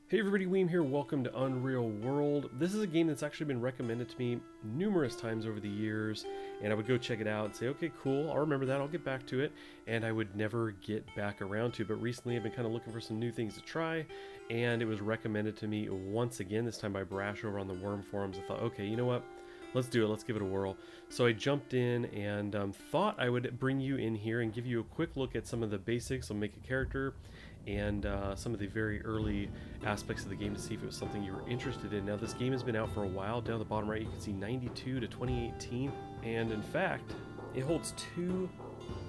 Hey everybody, Weem here, welcome to Unreal World. This is a game that's actually been recommended to me numerous times over the years, and I would go check it out and say, okay, cool, I'll remember that, I'll get back to it, and I would never get back around to it. But recently I've been kind of looking for some new things to try, and it was recommended to me once again, this time by Brash over on the Worm forums. I thought, okay, you know what? Let's do it, let's give it a whirl. So I jumped in and thought I would bring you in here and give you a quick look at some of the basics. I'll make a character and some of the very early aspects of the game to see if it was something you were interested in. Now this game has been out for a while. Down the bottom right you can see 92 to 2018, and in fact it holds two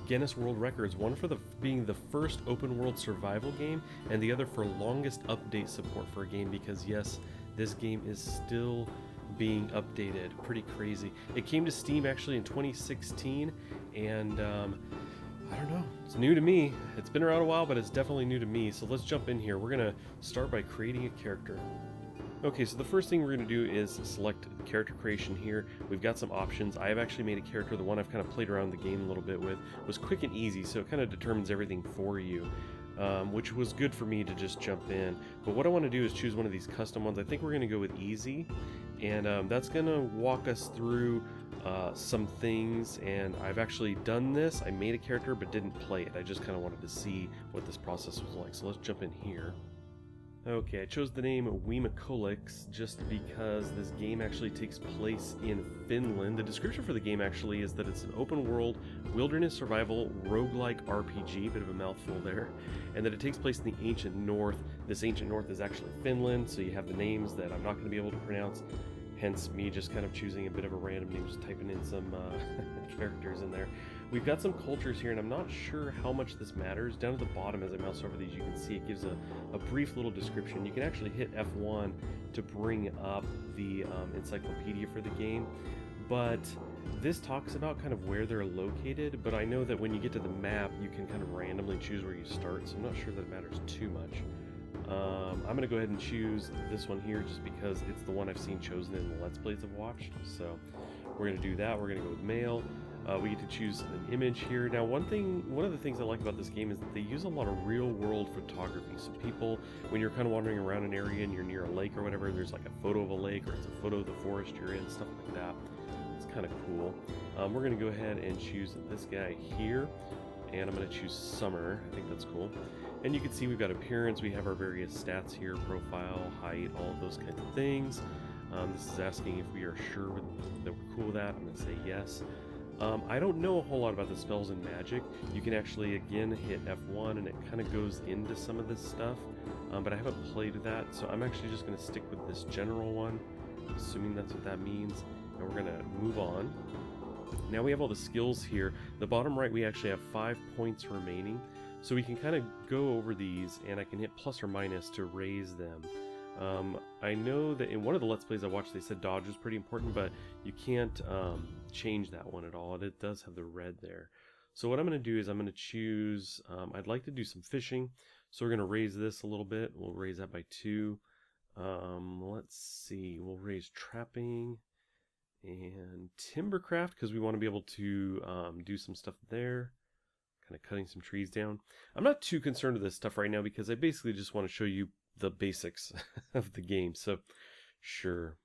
Guinness World Records, one for being the first open world survival game and the other for longest update support for a game, because yes, this game is still being updated. Pretty crazy. It came to Steam actually in 2016, and I don't know, it's new to me. It's been around a while, but it's definitely new to me. So let's jump in here. We're gonna start by creating a character. Okay, so the first thing we're gonna do is select character creation here. We've got some options. I have actually made a character. The one I've kind of played around the game a little bit with was quick and easy, so it kind of determines everything for you. Which was good for me to just jump in. But what I want to do is choose one of these custom ones. I think we're going to go with easy, and that's going to walk us through some things. And I've actually done this. I made a character but didn't play it. I just kind of wanted to see what this process was like. So let's jump in here. Okay, I chose the name Weemacolix just because this game actually takes place in Finland. The description for the game actually is that it's an open world wilderness survival roguelike RPG, bit of a mouthful there, and that it takes place in the ancient north. This ancient north is actually Finland, so you have the names that I'm not going to be able to pronounce, hence me just kind of choosing a bit of a random name, just typing in some characters in there. We've got some cultures here, and I'm not sure how much this matters. Down at the bottom, as I mouse over these, you can see it gives a brief little description. You can actually hit F1 to bring up the encyclopedia for the game, but this talks about kind of where they're located, but I know that when you get to the map, you can kind of randomly choose where you start, so I'm not sure that it matters too much. I'm going to go ahead and choose this one here just because it's the one I've seen chosen in the Let's Plays I've watched, so we're going to do that. We're going to go with male. We get to choose an image here. Now one of the things I like about this game is that they use a lot of real world photography. So people, when you're kind of wandering around an area and you're near a lake or whatever, there's like a photo of a lake or it's a photo of the forest you're in, stuff like that. It's kind of cool. We're going to go ahead and choose this guy here, and I'm going to choose summer. I think that's cool. And you can see we've got appearance, we have our various stats here, profile, height, all of those kinds of things. This is asking if we are sure that we're cool with that. I'm going to say yes. I don't know a whole lot about the spells and magic. You can actually, again, hit F1 and it kind of goes into some of this stuff, but I haven't played that, so I'm actually just going to stick with this general one, assuming that's what that means, and we're going to move on. Now we have all the skills here. The bottom right, we actually have 5 points remaining, so we can kind of go over these, and I can hit plus or minus to raise them. I know that in one of the Let's Plays I watched, they said dodge was pretty important, but you can't change that one at all. It does have the red there. So what I'm going to do is I'm going to choose, I'd like to do some fishing, so we're going to raise this a little bit. We'll raise that by 2. Let's see, we'll raise trapping and timbercraft because we want to be able to do some stuff there. Kind of cutting some trees down. I'm not too concerned with this stuff right now because I basically just want to show you the basics of the game, so sure.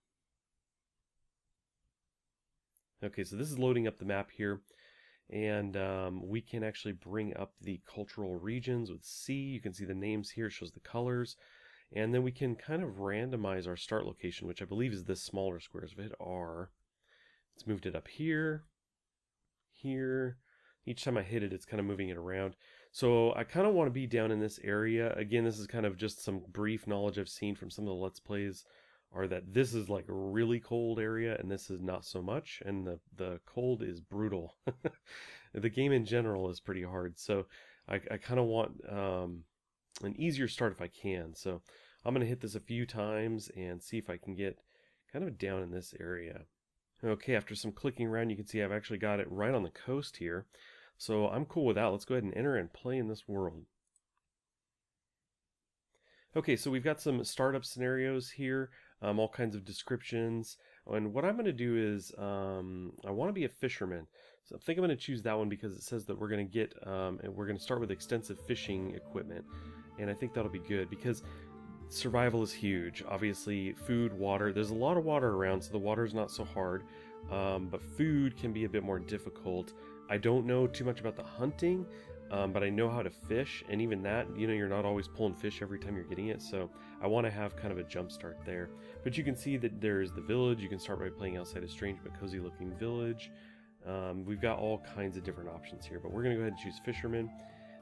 Okay, so this is loading up the map here, and we can actually bring up the cultural regions with C. You can see the names here, it shows the colors, and then we can kind of randomize our start location, which I believe is this smaller square. So if I hit R, it's moved it up here, here. Each time I hit it, it's kind of moving it around. So I kind of want to be down in this area. Again, this is kind of just some brief knowledge I've seen from some of the Let's Plays, are that this is like a really cold area and this is not so much, and the cold is brutal. The game in general is pretty hard, so I kind of want an easier start if I can. So I'm going to hit this a few times and see if I can get kind of down in this area. Okay, after some clicking around, you can see I've actually got it right on the coast here. So I'm cool with that. Let's go ahead and enter and play in this world. Okay, so we've got some startup scenarios here, all kinds of descriptions. And what I'm going to do is I want to be a fisherman. So I think I'm going to choose that one because it says that we're going to get, and we're going to start with extensive fishing equipment. And I think that'll be good because survival is huge. Obviously, food, water. There's a lot of water around, so the water is not so hard. But food can be a bit more difficult. I don't know too much about the hunting, but I know how to fish, and even that, you know, you're not always pulling fish every time you're getting it, so I want to have kind of a jump start there. But you can see that there's the village. You can start by playing outside a strange but cozy looking village. We've got all kinds of different options here, but we're going to go ahead and choose fisherman.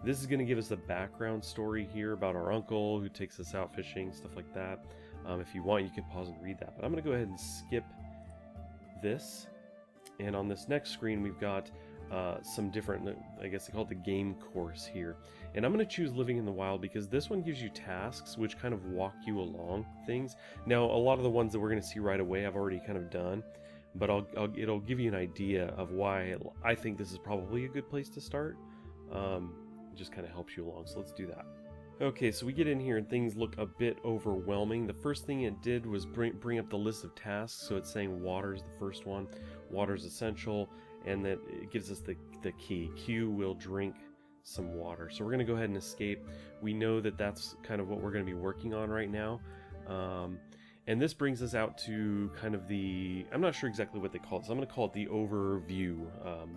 This is going to give us a background story here about our uncle who takes us out fishing, stuff like that. If you want, you can pause and read that, but I'm going to go ahead and skip this. And on this next screen, we've got some different, I guess they call it the game course here. And I'm going to choose Living in the Wild because this one gives you tasks which kind of walk you along things. Now, a lot of the ones that we're going to see right away I've already kind of done, but it'll give you an idea of why I think this is probably a good place to start. It just kind of helps you along, so let's do that. Okay, so we get in here and things look a bit overwhelming. The first thing it did was bring up the list of tasks. So it's saying water is the first one. Water is essential, and that it gives us the key. Q will drink some water. So we're going to go ahead and escape. We know that that's kind of what we're going to be working on right now. And this brings us out to kind of the, I'm not sure exactly what they call it, so I'm going to call it the overview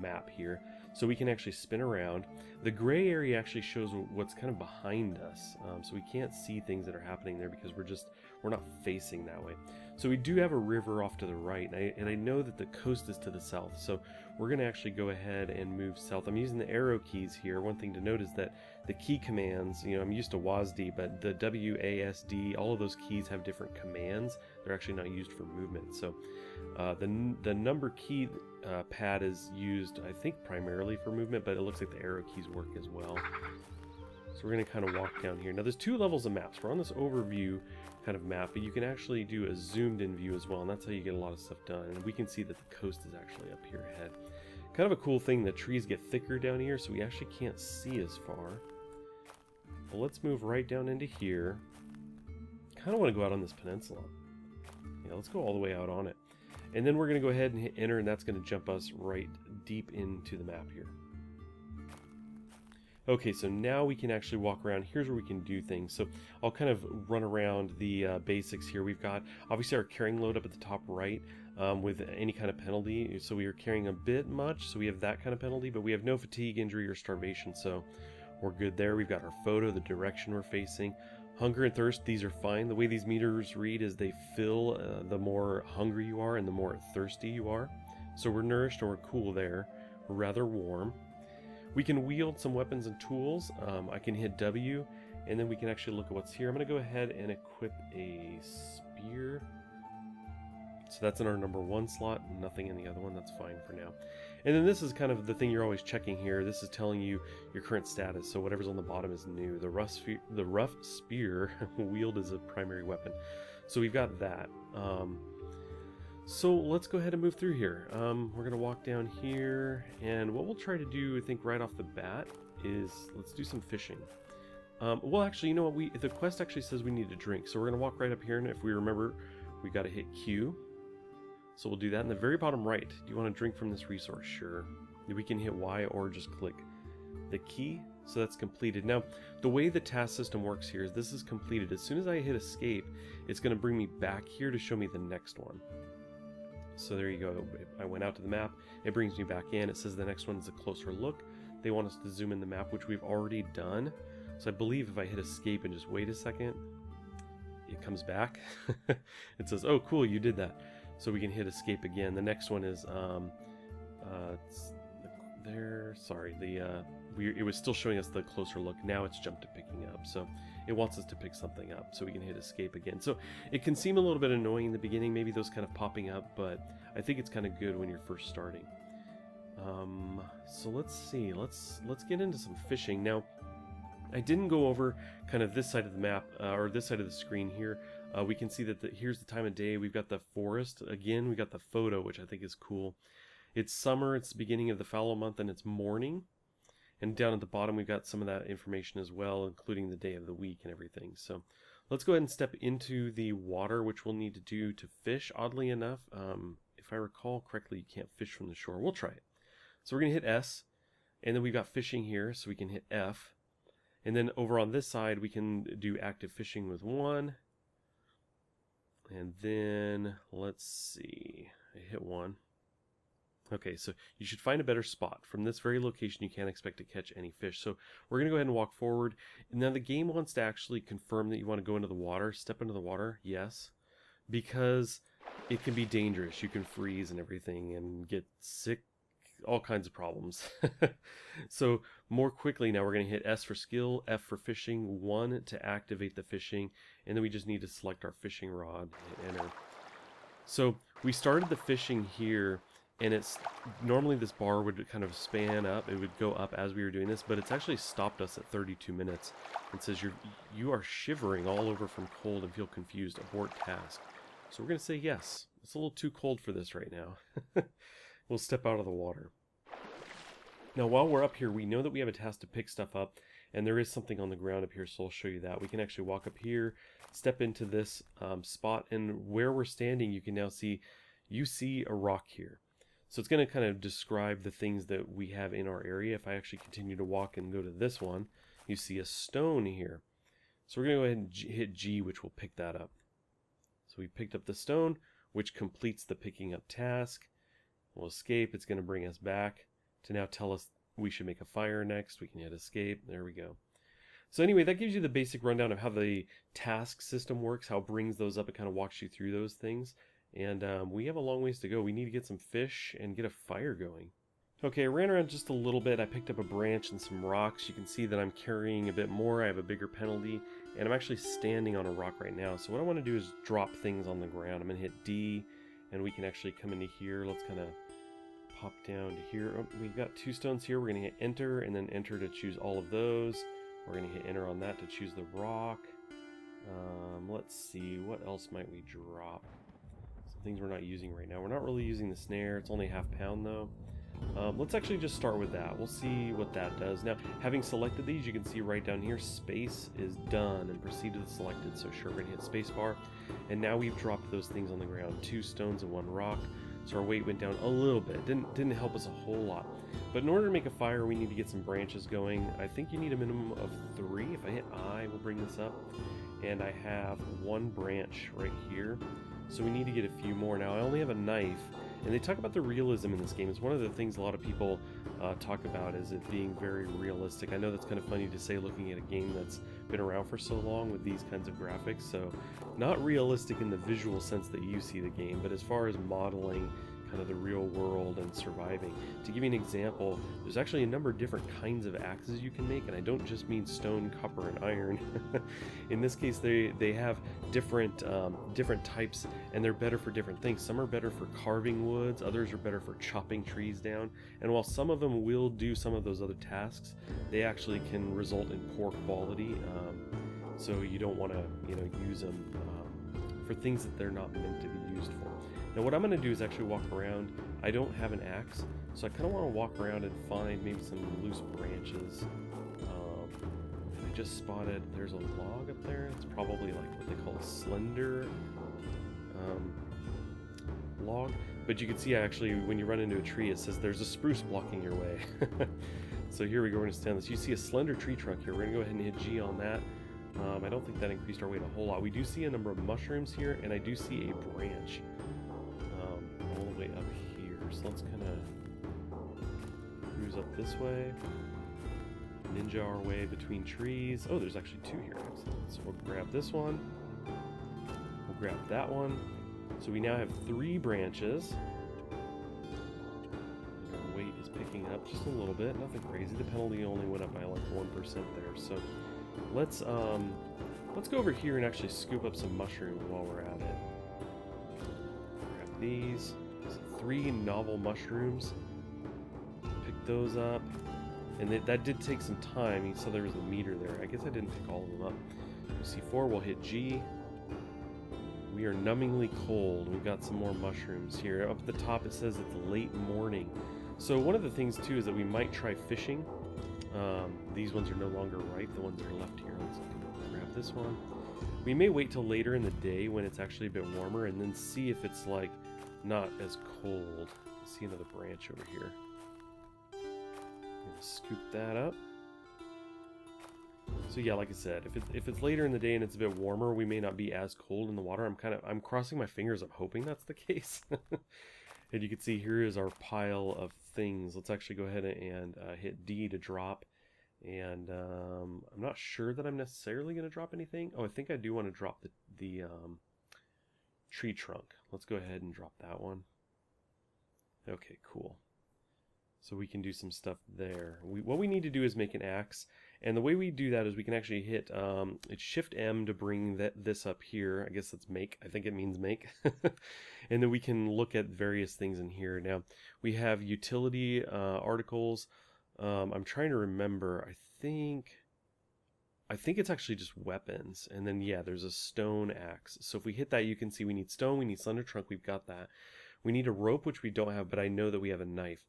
map here. So we can actually spin around. The gray area actually shows what's kind of behind us. So we can't see things that are happening there because we're not facing that way. So we do have a river off to the right, and I know that the coast is to the south. So we're going to actually go ahead and move south. I'm using the arrow keys here. One thing to note is that the key commands, you know, I'm used to WASD, but the WASD, all of those keys have different commands. They're actually not used for movement. So the number key pad is used, I think, primarily for movement, but it looks like the arrow keys work as well. So we're going to kind of walk down here. Now there's two levels of maps. We're on this overview kind of map, but you can actually do a zoomed in view as well, and that's how you get a lot of stuff done. And we can see that the coast is actually up here ahead. Kind of a cool thing, the trees get thicker down here, so we actually can't see as far. But let's move right down into here. Kind of want to go out on this peninsula. Yeah, let's go all the way out on it. And then we're going to go ahead and hit enter, and that's going to jump us right deep into the map here. Okay, so now we can actually walk around. Here's where we can do things. So I'll kind of run around the basics here. We've got obviously our carrying load up at the top right with any kind of penalty. So we are carrying a bit much, so we have that kind of penalty, but we have no fatigue, injury, or starvation, so we're good there. We've got our photo, the direction we're facing. Hunger and thirst, these are fine. The way these meters read is they fill the more hungry you are and the more thirsty you are. So we're nourished and we're cool there. We're rather warm. We can wield some weapons and tools. I can hit W, and then we can actually look at what's here. I'm going to go ahead and equip a spear. So that's in our number 1 slot, nothing in the other one. That's fine for now. And then this is kind of the thing you're always checking here. This is telling you your current status. So whatever's on the bottom is new. The rough spear wield is a primary weapon. So we've got that. So let's go ahead and move through here. We're going to walk down here, and what we'll try to do, I think, right off the bat is let's do some fishing. Well, actually, you know what? The quest actually says we need to drink, so we're going to walk right up here, and if we remember, we got to hit Q. So we'll do that. In the very bottom right, do you want to drink from this resource? Sure. We can hit Y or just click the key, so that's completed. Now, the way the task system works here is this is completed. As soon as I hit escape, it's going to bring me back here to show me the next one. So there you go. I went out to the map. It brings me back in. It says the next one is a closer look. They want us to zoom in the map, which we've already done. So I believe if I hit escape and just wait a second, it comes back. It says, oh, cool, you did that. So we can hit escape again. The next one is there. Sorry, it was still showing us the closer look. Now it's jumped to picking up. So it wants us to pick something up, so we can hit escape again. So it can seem a little bit annoying in the beginning, maybe those kind of popping up, but I think it's kind of good when you're first starting. So let's see. Let's get into some fishing now. I didn't go over kind of this side of the map or this side of the screen here. We can see that here's the time of day. We've got the forest again. We got the photo, which I think is cool. It's summer. It's the beginning of the fallow month, and it's morning. And down at the bottom, we've got some of that information as well, including the day of the week and everything. So let's go ahead and step into the water, which we'll need to do to fish. Oddly enough, if I recall correctly, you can't fish from the shore. We'll try it. So we're going to hit S, and then we've got fishing here, so we can hit F. And then over on this side, we can do active fishing with 1. And then, let's see, I hit 1. Okay, so you should find a better spot. From this very location, you can't expect to catch any fish. So we're going to go ahead and walk forward. And now the game wants to actually confirm that you want to go into the water, step into the water, yes. Because it can be dangerous. You can freeze and everything and get sick, all kinds of problems. So more quickly now we're going to hit S for skill, F for fishing, 1 to activate the fishing, and then we just need to select our fishing rod and enter. So we started the fishing here, and it's normally this bar would kind of span up. It would go up as we were doing this, but it's actually stopped us at 32 minutes. It says you are shivering all over from cold and feel confused. Abort task. So we're going to say yes. It's a little too cold for this right now. We'll step out of the water. Now while we're up here, we know that we have a task to pick stuff up, and there is something on the ground up here, so I'll show you that. We can actually walk up here, step into this spot, and where we're standing, you can now see, you see a rock here. So it's going to kind of describe the things that we have in our area. If I actually continue to walk and go to this one, you see a stone here. So we're going to go ahead and hit G, which will pick that up. So we picked up the stone, which completes the picking up task. We'll escape. It's going to bring us back to now tell us we should make a fire next. We can hit escape. There we go. So anyway, that gives you the basic rundown of how the task system works, how it brings those up. It kind of walks you through those things. And we have a long ways to go. We need to get some fish and get a fire going. Okay, I ran around just a little bit. I picked up a branch and some rocks. You can see that I'm carrying a bit more. I have a bigger penalty. And I'm actually standing on a rock right now. So what I want to do is drop things on the ground. I'm going to hit D, and we can actually come into here. Let's kind of pop down to here. Oh, we've got 2 stones here. We're going to hit enter, and then enter to choose all of those. We're going to hit enter on that to choose the rock. Let's see, what else might we drop? Things we're not using right now. We're not really using the snare. It's only ½ pound though. Let's actually just start with that. We'll see what that does. Now, having selected these, you can see right down here, space is done and proceed to the selected. So sure, we're gonna hit space bar. And now we've dropped those things on the ground, 2 stones and 1 rock. So our weight went down a little bit. Didn't help us a whole lot. But in order to make a fire, we need to get some branches going. I think you need a minimum of 3. If I hit I, we'll bring this up. And I have 1 branch right here. So we need to get a few more. Now I only have a knife, and they talk about the realism in this game. It's one of the things a lot of people talk about, is it being very realistic. I know that's kind of funny to say looking at a game that's been around for so long with these kinds of graphics. So not realistic in the visual sense that you see the game, but as far as modeling kind of the real world and surviving. To give you an example, there's actually a number of different kinds of axes you can make, and I don't just mean stone, copper, and iron. In this case, they have different different types, and they're better for different things. Some are better for carving woods, others are better for chopping trees down, and while some of them will do some of those other tasks, they actually can result in poor quality, so you don't want to use them for things that they're not meant to be used for. Now what I'm going to do is actually walk around. I don't have an axe, so I kind of want to walk around and find maybe some loose branches. I just spotted, there's a log up there. It's probably like what they call a slender log. But you can see actually when you run into a tree, it says there's a spruce blocking your way. So here we go, we're going to stand this. You see a slender tree trunk here. We're going to go ahead and hit G on that. I don't think that increased our weight a whole lot. We do see a number of mushrooms here, and I do see a branch all the way up here. So let's kind of cruise up this way, ninja our way between trees. Oh, there's actually 2 here. Excellent. So we'll grab this one. We'll grab that one. So we now have 3 branches. Our weight is picking up just a little bit. Nothing crazy. The penalty only went up by like 1% there. So let's go over here and actually scoop up some mushrooms while we're at it. Grab these. 3 novel mushrooms. Pick those up. And that did take some time. You saw there was a meter there. I guess I didn't pick all of them up. C4, we'll hit G. We are numbingly cold. We've got some more mushrooms here. Up at the top it says it's late morning. So one of the things too is that we might try fishing. These ones are no longer ripe, the ones that are left here. Let's grab this one. We may wait till later in the day when it's actually a bit warmer and then see if it's like not as cold. See another branch over here. I'm gonna scoop that up. So yeah, like I said, if it's later in the day and it's a bit warmer, we may not be as cold in the water. I'm crossing my fingers. I'm hoping that's the case. And you can see here is our pile of things. Let's actually go ahead and hit D to drop. And I'm not sure that I'm necessarily going to drop anything. Oh, I think I do want to drop the tree trunk. Let's go ahead and drop that one. Okay, cool. So we can do some stuff there. What we need to do is make an axe. And the way we do that is we can actually hit it's Shift M to bring this up here. I guess that's make. I think it means make. And then we can look at various things in here. Now, we have utility articles. I'm trying to remember. I think it's actually just weapons. And then, yeah, there's a stone axe. So if we hit that, you can see we need stone, we need slender trunk, we've got that. We need a rope, which we don't have, but I know that we have a knife.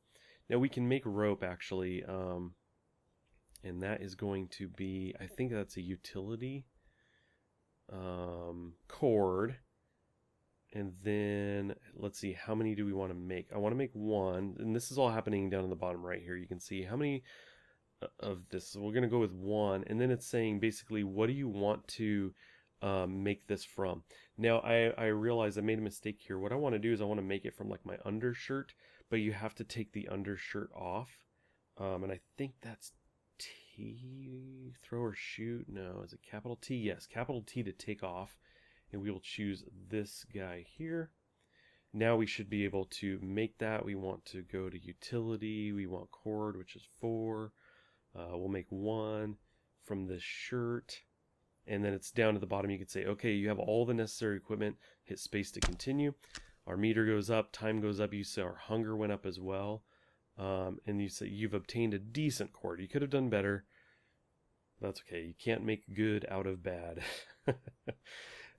Now we can make rope, actually, and that is going to be, I think that's a utility cord. And then, let's see, how many do we want to make? I want to make one, and this is all happening down in the bottom right here. You can see how many of this. So we're going to go with one, and then it's saying basically, what do you want to make this from? Now, I realize I made a mistake here. What I want to do is I want to make it from like my undershirt, but you have to take the undershirt off. And I think that's T, throw or shoot. No, is it capital T? Yes, capital T to take off. And we will choose this guy here. Now we should be able to make that. We want to go to utility. We want cord, which is 4. We'll make 1 from this shirt. And then it's down to the bottom. You can say, okay, you have all the necessary equipment. Hit space to continue. Our meter goes up. Time goes up. You see our hunger went up as well. And you say you've obtained a decent cord. You could have done better. That's okay. You can't make good out of bad.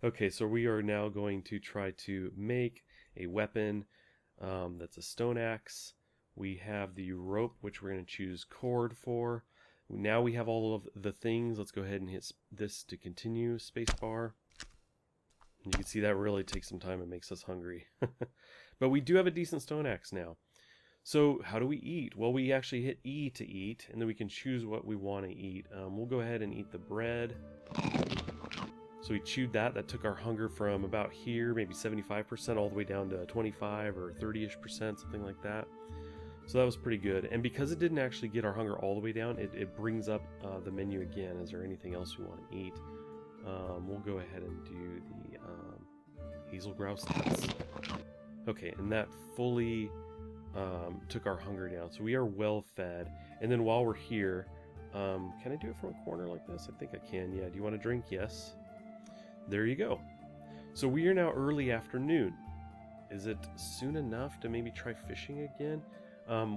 Okay, so we are now going to try to make a weapon that's a stone axe. We have the rope, which we're going to choose cord for. Now we have all of the things. Let's go ahead and hit this to continue, spacebar. You can see that really takes some time and makes us hungry. But we do have a decent stone axe now. So how do we eat? Well, we actually hit E to eat, and then we can choose what we want to eat. We'll go ahead and eat the bread. So we chewed that. That took our hunger from about here, maybe 75%, all the way down to 25 or 30-ish%, something like that. So that was pretty good. And because it didn't actually get our hunger all the way down, it brings up the menu again. Is there anything else we want to eat? We'll go ahead and do the hazel grouse nuts. Okay, and that fully took our hunger down. So we are well fed. And then while we're here, can I do it from a corner like this? I think I can. Yeah, do you want a drink? Yes. There you go. So we are now early afternoon. Is it soon enough to maybe try fishing again?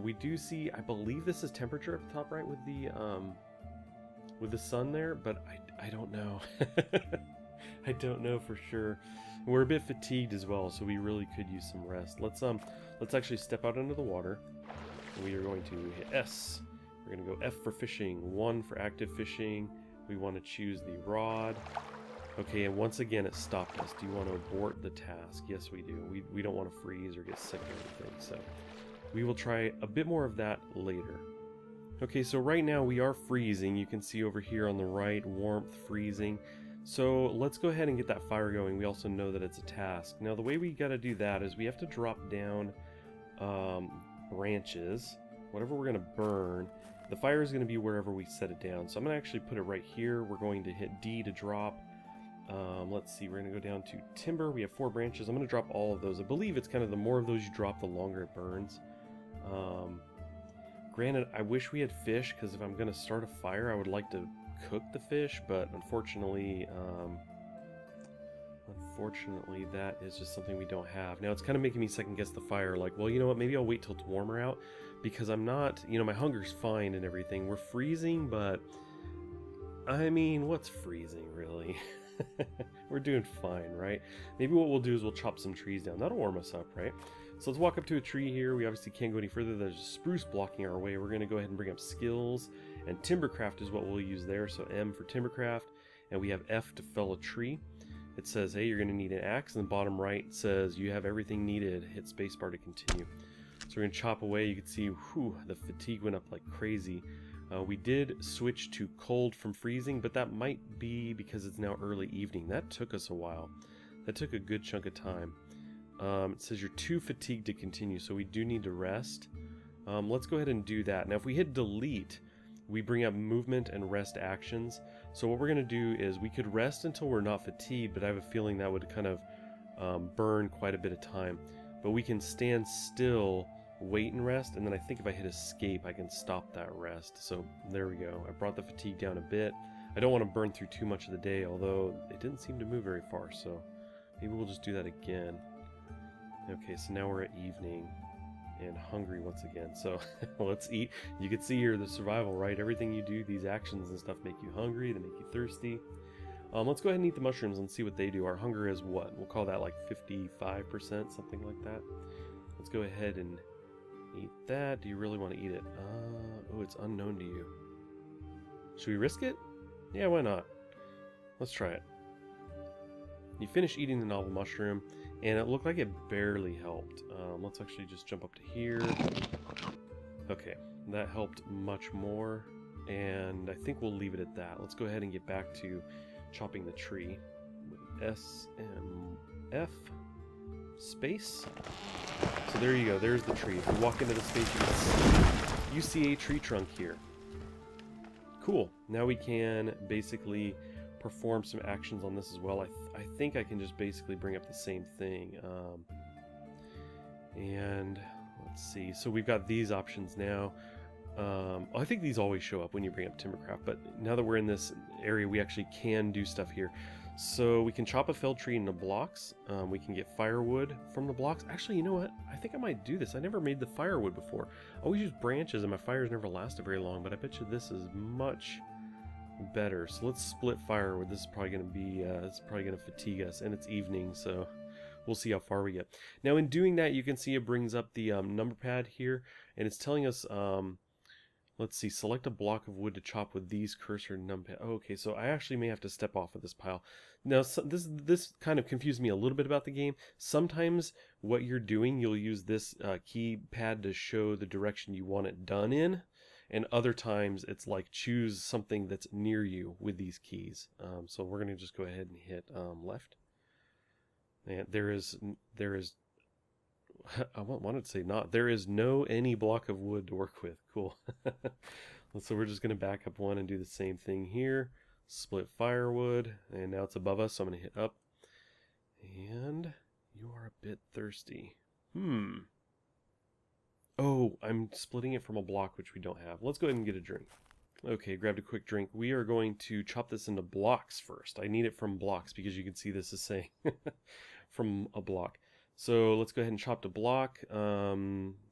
We do see, I believe this is temperature up top right with the sun there, but I don't know. I don't know for sure. We're a bit fatigued as well, so we really could use some rest. Let's actually step out into the water. We are going to hit S. We're going to go F for fishing, 1 for active fishing. We want to choose the rod. Okay, and once again it stopped us. Do you want to abort the task? Yes, we do. We don't want to freeze or get sick or anything, so we will try a bit more of that later. Okay, so right now we are freezing. You can see over here on the right, warmth, freezing. So let's go ahead and get that fire going. We also know that it's a task. Now the way we got to do that is we have to drop down branches, whatever we're going to burn. The fire is going to be wherever we set it down. So I'm going to actually put it right here. We're going to hit D to drop. Let's see, we're going to go down to timber. We have 4 branches. I'm going to drop all of those. I believe it's kind of the more of those you drop, the longer it burns. Granted, I wish we had fish, because if I'm going to start a fire, I would like to cook the fish, but unfortunately, that is just something we don't have. Now, it's kind of making me second guess the fire, like, well, you know what, maybe I'll wait till it's warmer out, because I'm not, you know, my hunger's fine and everything. We're freezing, but, I mean, what's freezing, really? We're doing fine, right? Maybe what we'll do is we'll chop some trees down. That'll warm us up, right? So let's walk up to a tree here. We obviously can't go any further. There's a spruce blocking our way. We're going to go ahead and bring up skills, and timbercraft is what we'll use there. So M for timbercraft, and we have F to fell a tree. It says, hey, you're going to need an axe, and the bottom right says you have everything needed. Hit spacebar to continue. So we're going to chop away. You can see, whew, the fatigue went up like crazy. We did switch to cold from freezing, but that might be because it's now early evening. That took us a while. That took a good chunk of time. It says you're too fatigued to continue, so we do need to rest. Let's go ahead and do that. Now if we hit delete, we bring up movement and rest actions. So what we're going to do is we could rest until we're not fatigued, but I have a feeling that would kind of burn quite a bit of time. But we can stand still, wait and rest, and then I think if I hit escape I can stop that rest. So there we go. I brought the fatigue down a bit. I don't want to burn through too much of the day, although it didn't seem to move very far, so maybe we'll just do that again. Okay, so now we're at evening and hungry once again, so let's eat. You can see here the survival, right? Everything you do, these actions and stuff make you hungry, they make you thirsty. Let's go ahead and eat the mushrooms and see what they do. Our hunger is what? We'll call that like 55%, something like that. Let's go ahead and eat that. Do you really want to eat it? Oh, it's unknown to you. Should we risk it? Yeah, why not? Let's try it. You finish eating the novel mushroom, and it looked like it barely helped. Let's actually just jump up to here. Okay, that helped much more, and I think we'll leave it at that. Let's go ahead and get back to chopping the tree with SMF space. So there you go, there's the tree. If you walk into the space, you see a tree trunk here. Cool. Now we can basically perform some actions on this as well. I think I can just basically bring up the same thing. And let's see. So we've got these options now. I think these always show up when you bring up Timbercraft, but now that we're in this area, we actually can do stuff here. So we can chop a felled tree into blocks. We can get firewood from the blocks. Actually, you know what? I think I might do this. I never made the firewood before. I always use branches and my fires never lasted very long, but I bet you this is much better. So let's split firewood. This is probably going to be, fatigue us, and it's evening, so we'll see how far we get. Now in doing that, you can see it brings up the number pad here, and it's telling us, let's see, select a block of wood to chop with these cursor numpad. Oh, okay, so I actually may have to step off of this pile. Now, this kind of confused me a little bit about the game. Sometimes what you're doing, you'll use this keypad to show the direction you want it done in, and other times it's like choose something that's near you with these keys. So we're going to just go ahead and hit left. And there is I wanted to say not. There is no any block of wood to work with. Cool. So we're just going to back up one and do the same thing here. Split firewood, and now it's above us, so I'm going to hit up. And you are a bit thirsty. Oh, I'm splitting it from a block, which we don't have. Let's go ahead and get a drink. Okay, grabbed a quick drink. We are going to chop this into blocks first. I need it from blocks because you can see this is saying from a block. So let's go ahead and chop the block.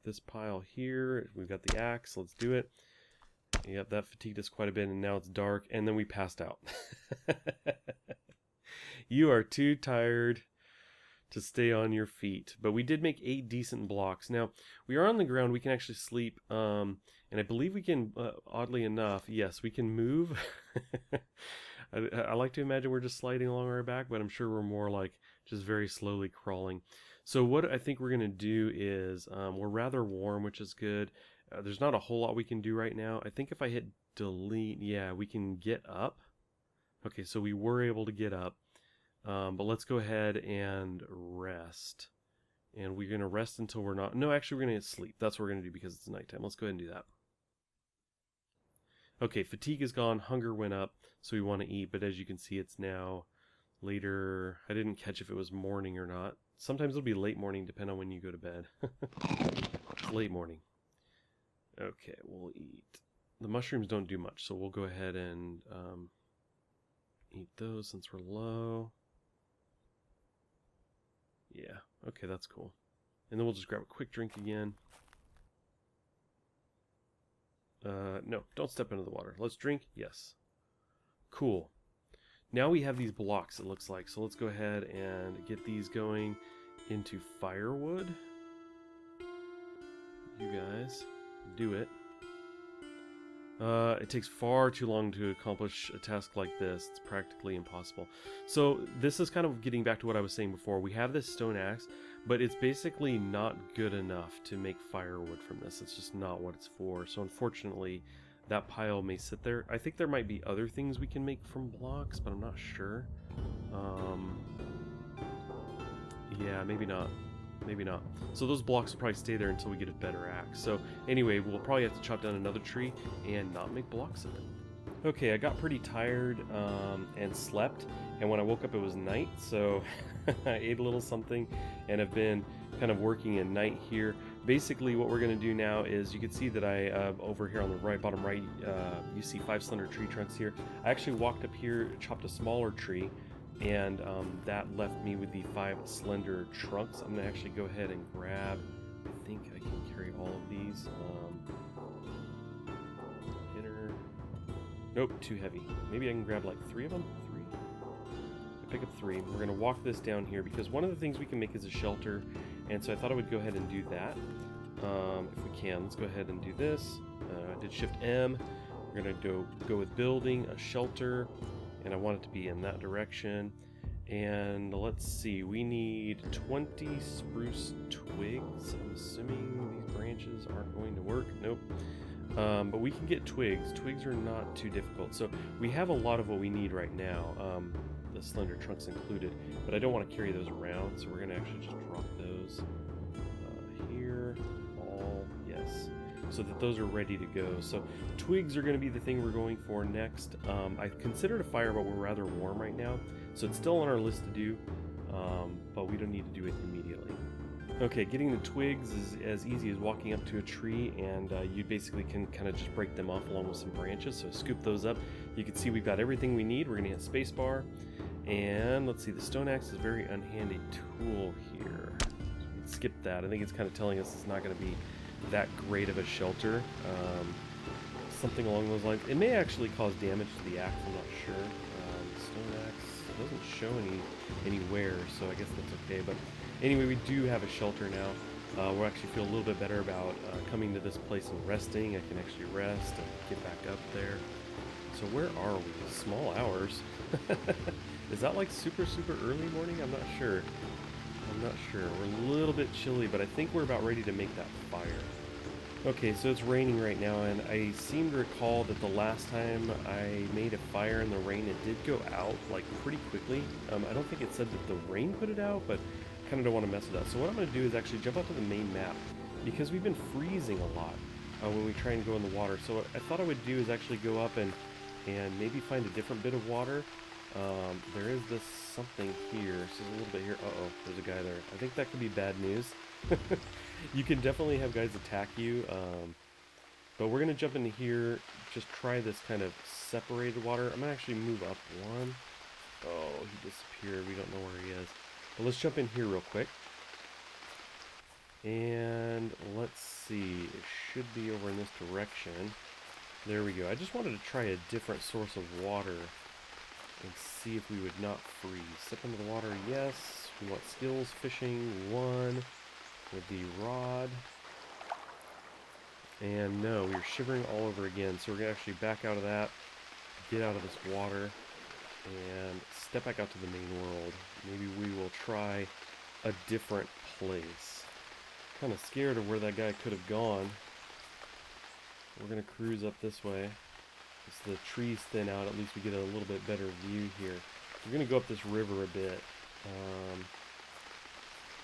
This pile here, we've got the axe. Let's do it. Yep, that fatigued us quite a bit, and now it's dark, and then we passed out. You are too tired to stay on your feet. But we did make 8 decent blocks. Now, we are on the ground. We can actually sleep, and I believe we can, oddly enough, yes, we can move. I like to imagine we're just sliding along our back, but I'm sure we're more like just very slowly crawling. So what I think we're going to do is, we're rather warm, which is good. There's not a whole lot we can do right now. I think if I hit delete, yeah, we can get up. Okay, so we were able to get up. But let's go ahead and rest. And we're going to rest until we're not... No, actually, we're going to sleep. That's what we're going to do because it's nighttime. Let's go ahead and do that. Okay, fatigue is gone. Hunger went up, so we want to eat. But as you can see, it's now later. I didn't catch if it was morning or not. Sometimes it'll be late morning, depending on when you go to bed. It's late morning. Okay, we'll eat. The mushrooms don't do much, so we'll go ahead and eat those since we're low. Yeah, okay, that's cool. And then we'll just grab a quick drink again. No, don't step into the water. Let's drink. Yes. Cool. Now we have these blocks, it looks like. So let's go ahead and get these going into firewood. You guys, do it. It takes far too long to accomplish a task like this. It's practically impossible. So this is kind of getting back to what I was saying before. We have this stone axe, but it's basically not good enough to make firewood from this. It's just not what it's for. So unfortunately, that pile may sit there. I think there might be other things we can make from blocks, but I'm not sure. Yeah, maybe not. Maybe not. So those blocks will probably stay there until we get a better axe. So anyway, we'll probably have to chop down another tree and not make blocks of it. Okay, I got pretty tired and slept, and when I woke up it was night, so I ate a little something and have been kind of working at night here. Basically what we're going to do now is, you can see that I, over here on the right, bottom right, you see 5 slender tree trunks here. I actually walked up here, chopped a smaller tree, and that left me with the 5 slender trunks. I'm going to actually go ahead and grab, I think I can carry all of these. Nope, too heavy. Maybe I can grab like 3 of them? 3? I pick up 3. We're going to walk this down here because one of the things we can make is a shelter, and so I thought I would go ahead and do that. If we can, let's go ahead and do this. I did Shift M. We're going to go with building a shelter, and I want it to be in that direction. And let's see, we need 20 spruce twigs. I'm assuming these branches aren't going to work. Nope. But we can get twigs. Twigs are not too difficult. So we have a lot of what we need right now, the slender trunks included, but I don't want to carry those around, so we're going to actually just drop those here, all, yes, so that those are ready to go. So twigs are going to be the thing we're going for next. I considered a fire, but we're rather warm right now, so it's still on our list to do, but we don't need to do it immediately. Okay, getting the twigs is as easy as walking up to a tree, and you basically can kind of just break them off along with some branches, so scoop those up. You can see we've got everything we need. We're going to hit spacebar, and let's see, the stone axe is a very unhandy tool here. So we can skip that. I think it's kind of telling us it's not going to be that great of a shelter. Something along those lines. It may actually cause damage to the axe, I'm not sure. Stone axe doesn't show any wear, so I guess that's okay, but anyway, we do have a shelter now. We'll actually feel a little bit better about coming to this place and resting. I can actually rest and get back up there. So where are we? Small hours. Is that like super early morning? I'm not sure. We're a little bit chilly, but I think we're about ready to make that fire. Okay, so it's raining right now, and I seem to recall that the last time I made a fire in the rain, it did go out like pretty quickly. I don't think it said that the rain put it out, but kind of don't want to mess with that. So what I'm going to do is actually jump out to the main map, because we've been freezing a lot when we try and go in the water. So what I thought I would do is actually go up and maybe find a different bit of water. There is this something here. So a little bit here. Uh-oh, there's a guy there. I think that could be bad news. You can definitely have guys attack you, but we're going to jump into here, just try this kind of separated water. I'm going to actually move up one. Oh, he disappeared. We don't know where he is. But let's jump in here real quick. And let's see. It should be over in this direction. There we go. I just wanted to try a different source of water and see if we would not freeze. Step into the water, yes. We want skills fishing, 1 with the rod. And no, we're shivering all over again. So we're going to actually back out of that, get out of this water, and step back out to the main world. Maybe we will try a different place. Kind of scared of where that guy could have gone. We're going to cruise up this way. As the trees thin out, at least we get a little bit better view here. We're going to go up this river a bit.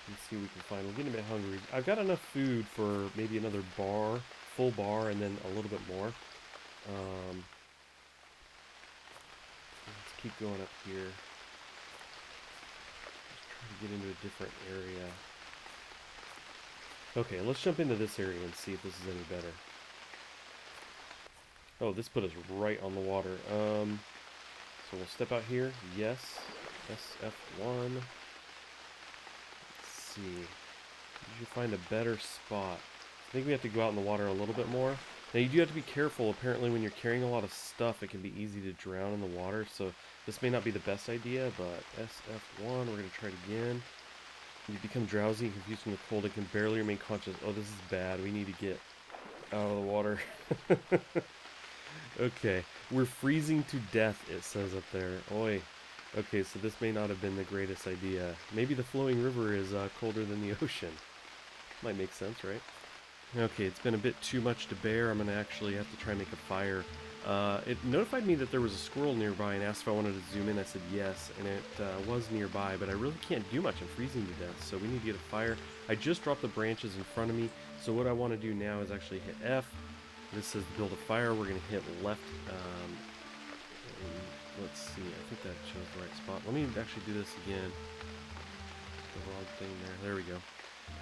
Let's see what we can find. We're getting a bit hungry. I've got enough food for maybe another bar, full bar, and then a little bit more. Let's keep going up here. Just try to get into a different area. Okay, let's jump into this area and see if this is any better. Oh, this put us right on the water. So we'll step out here. Yes. SF1. Let's see. You should find a better spot. I think we have to go out in the water a little bit more. Now you do have to be careful. Apparently when you're carrying a lot of stuff, it can be easy to drown in the water. So this may not be the best idea, but SF1, we're going to try it again. You become drowsy and confused from the cold and can barely remain conscious. Oh, this is bad. We need to get out of the water. Okay, we're freezing to death, it says up there. Oi. Okay, so this may not have been the greatest idea. Maybe the flowing river is colder than the ocean. Might make sense, right? Okay, it's been a bit too much to bear. I'm going to actually have to try and make a fire. It notified me that there was a squirrel nearby and asked if I wanted to zoom in. I said yes, and it was nearby, but I really can't do much. I'm freezing to death, so we need to get a fire. I just dropped the branches in front of me, so what I want to do now is actually hit F. This says to build a fire. We're going to hit left. Let's see. I think that shows the right spot. Let me actually do this again. The wrong thing there. There we go.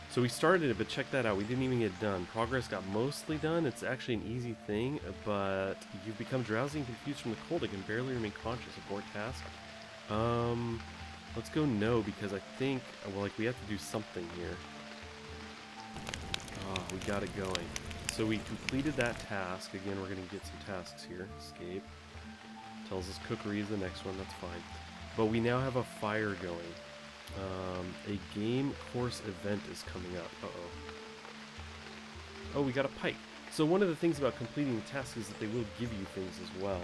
So we started it, but check that out. We didn't even get done. Progress got mostly done. It's actually an easy thing, but you've become drowsy and confused from the cold. It can barely remain conscious. Abort task. Let's go no, because I think, well, like, we have to do something here. Oh, we got it going. So we completed that task. Again, we're going to get some tasks here. Escape. Tells us cookery is the next one. That's fine. But we now have a fire going. A game course event is coming up. Uh-oh. Oh, we got a pike. So one of the things about completing the task is that they will give you things as well.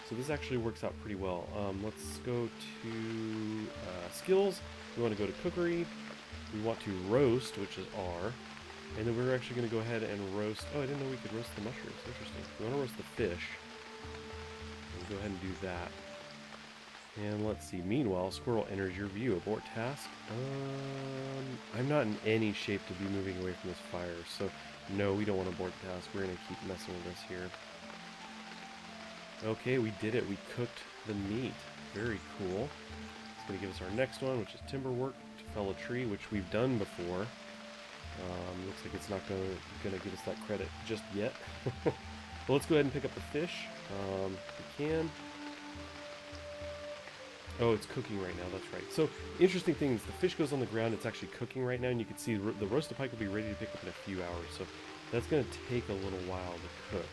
So this actually works out pretty well. Let's go to skills. We want to go to cookery. We want to roast, which is R. And then we're actually going to go ahead and roast. Oh, I didn't know we could roast the mushrooms. Interesting. We want to roast the fish. We'll go ahead and do that. And let's see. Meanwhile, squirrel enters your view. Abort task. I'm not in any shape to be moving away from this fire, so no, we don't want to abort the task. We're going to keep messing with this here. Okay, we did it. We cooked the meat. Very cool. It's going to give us our next one, which is timber work to fell a tree, which we've done before. Looks like it's not going to give us that credit just yet. But let's go ahead and pick up the fish. If we can. Oh, it's cooking right now, that's right. So, interesting thing is the fish goes on the ground, it's actually cooking right now, and you can see the roasted pike will be ready to pick up in a few hours, so that's going to take a little while to cook.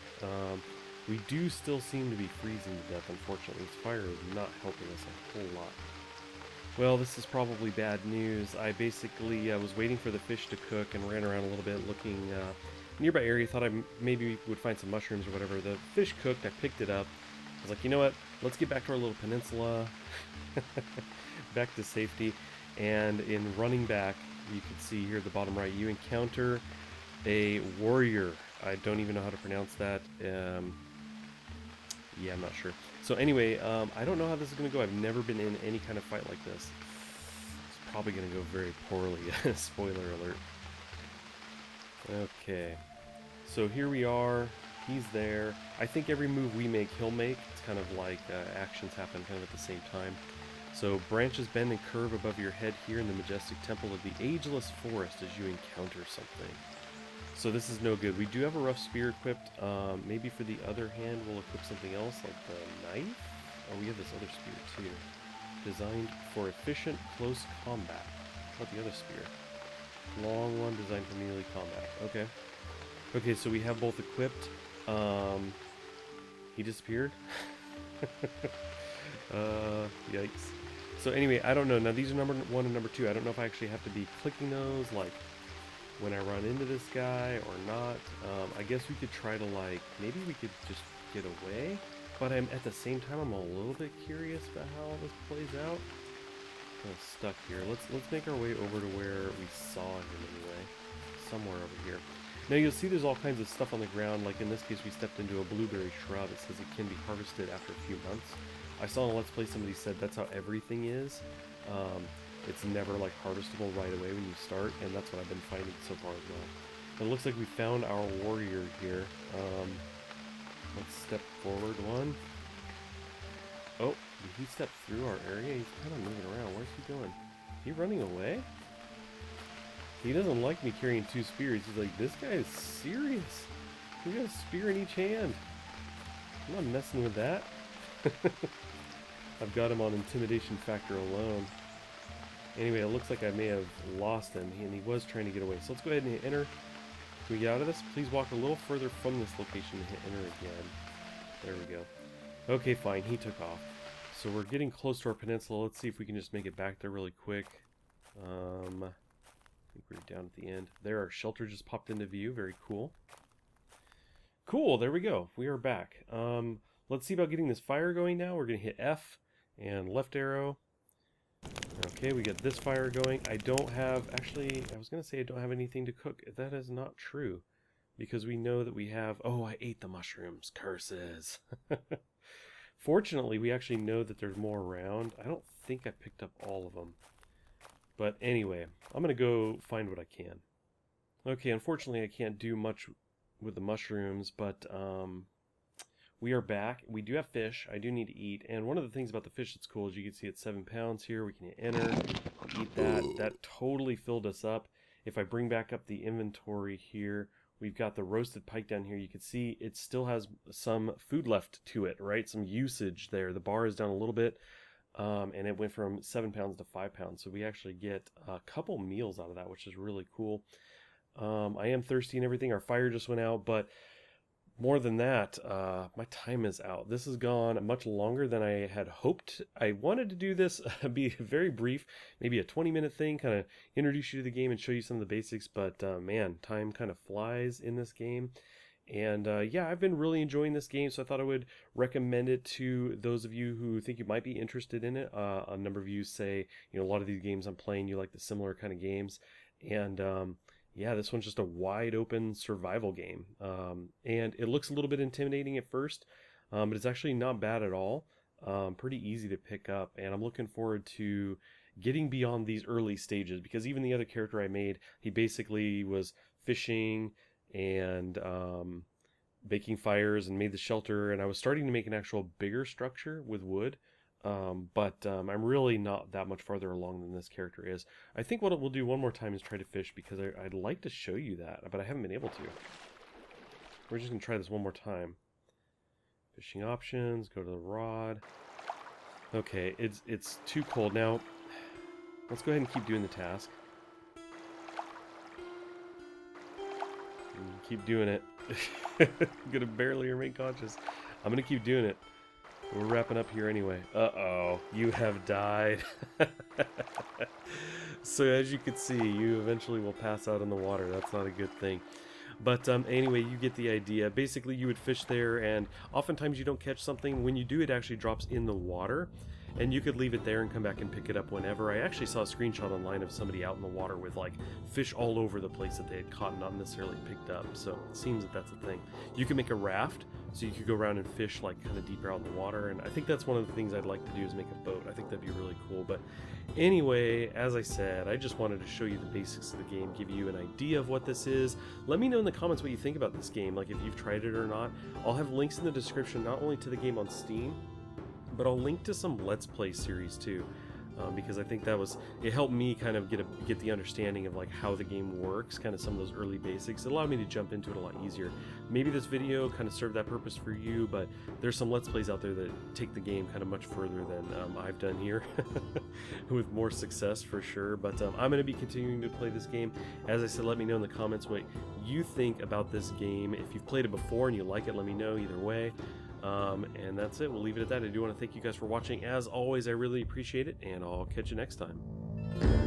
We do still seem to be freezing to death, unfortunately. This fire is not helping us a whole lot. Well, this is probably bad news. I basically was waiting for the fish to cook and ran around a little bit looking nearby area, thought I maybe would find some mushrooms or whatever. The fish cooked, I picked it up. I was like, you know what, let's get back to our little peninsula, back to safety, and in running back, you can see here at the bottom right, you encounter a warrior. I don't even know how to pronounce that. Yeah, I'm not sure. So anyway, I don't know how this is going to go. I've never been in any kind of fight like this. It's probably going to go very poorly. Spoiler alert. Okay, so here we are. He's there. I think every move we make, he'll make. It's kind of like actions happen kind of at the same time. So branches bend and curve above your head here in the majestic temple of the ageless forest as you encounter something. So this is no good. We do have a rough spear equipped. Maybe for the other hand we'll equip something else like the knife. Oh, we have this other spear too. Designed for efficient close combat. How about the other spear? Long one designed for melee combat. Okay. Okay, so we have both equipped. He disappeared. Yikes. So anyway, I don't know. Now these are number 1 and number 2. I don't know if I actually have to be clicking those like when I run into this guy or not. I guess we could try to like, maybe we could just get away. But I'm at the same time, I'm a little bit curious about how all this plays out. I'm stuck here. Let's make our way over to where we saw him anyway. Somewhere over here. Now you'll see there's all kinds of stuff on the ground, like in this case we stepped into a blueberry shrub. It says it can be harvested after a few months. I saw in a Let's Play somebody said that's how everything is. It's never like harvestable right away when you start, and that's what I've been finding so far as well. It looks like we found our warrior here. Let's step forward one. Oh, did he step through our area? He's kind of moving around. Where's he going? Is he running away? He doesn't like me carrying 2 spears. He's like, this guy is serious. He got a spear in each hand. I'm not messing with that. I've got him on intimidation factor alone. Anyway, it looks like I may have lost him, and he was trying to get away. So let's go ahead and hit enter. Can we get out of this? Please walk a little further from this location and hit enter again. There we go. Okay, fine. He took off. So we're getting close to our peninsula. Let's see if we can just make it back there really quick. I think we're down at the end. There, our shelter just popped into view. Very cool. Cool, there we go. We are back. Let's see about getting this fire going now. We're going to hit F and left arrow. Okay, we got this fire going. I don't have... Actually, I was going to say I don't have anything to cook. That is not true. because we know that we have... Oh, I ate the mushrooms. Curses. Fortunately, we actually know that there's more around. I don't think I picked up all of them. But anyway, I'm going to go find what I can. Okay, unfortunately, I can't do much with the mushrooms, but we are back. We do have fish. I do need to eat. And one of the things about the fish that's cool is you can see it's 7 pounds here. We can hit enter, eat that. That totally filled us up. If I bring back up the inventory here, we've got the roasted pike down here. You can see it still has some food left to it, right? Some usage there. The bar is down a little bit. And it went from 7 pounds to 5 pounds. So we actually get a couple meals out of that, which is really cool. I am thirsty and everything. Our fire just went out, but more than that, my time is out. This has gone much longer than I had hoped. I wanted to do this, be very brief, maybe a 20-minute thing, kind of introduce you to the game and show you some of the basics, but man, time kind of flies in this game. And yeah, I've been really enjoying this game, so I thought I would recommend it to those of you who think you might be interested in it. A number of you say, you know, a lot of these games I'm playing, you like the similar kind of games. And yeah, this one's just a wide open survival game. And it looks a little bit intimidating at first, but it's actually not bad at all. Pretty easy to pick up, and I'm looking forward to getting beyond these early stages, because even the other character I made, he basically was fishing and baking fires and made the shelter, and I was starting to make an actual bigger structure with wood, but I'm really not that much farther along than this character is. I think what we'll do one more time is try to fish, because I'd like to show you that, but I haven't been able to. We're just going to try this one more time. Fishing options, go to the rod. Okay, it's too cold. Now, let's go ahead and keep doing the task. Keep doing it. I'm gonna barely remain conscious. I'm gonna keep doing it. We're wrapping up here anyway. Uh-oh, you have died. So as you can see, you eventually will pass out in the water. That's not a good thing. But anyway, you get the idea. Basically, you would fish there, and oftentimes you don't catch something. When you do, it actually drops in the water, and you could leave it there and come back and pick it up whenever. I actually saw a screenshot online of somebody out in the water with like fish all over the place that they had caught and not necessarily picked up. So it seems that that's a thing. You can make a raft, so you could go around and fish like kind of deeper out in the water, and I think that's one of the things I'd like to do is make a boat. I think that'd be really cool. But anyway, as I said, I just wanted to show you the basics of the game, give you an idea of what this is. Let me know in the comments what you think about this game, like if you've tried it or not. I'll have links in the description, not only to the game on Steam, but I'll link to some Let's Play series too, because I think it helped me kind of get the understanding of like how the game works, kind of some of those early basics. It allowed me to jump into it a lot easier. Maybe this video kind of served that purpose for you, but there's some Let's Plays out there that take the game kind of much further than I've done here, with more success for sure. But I'm going to be continuing to play this game. As I said, let me know in the comments what you think about this game. If you've played it before and you like it, let me know either way. And that's it. We'll leave it at that. I do want to thank you guys for watching. As always, I really appreciate it, and I'll catch you next time.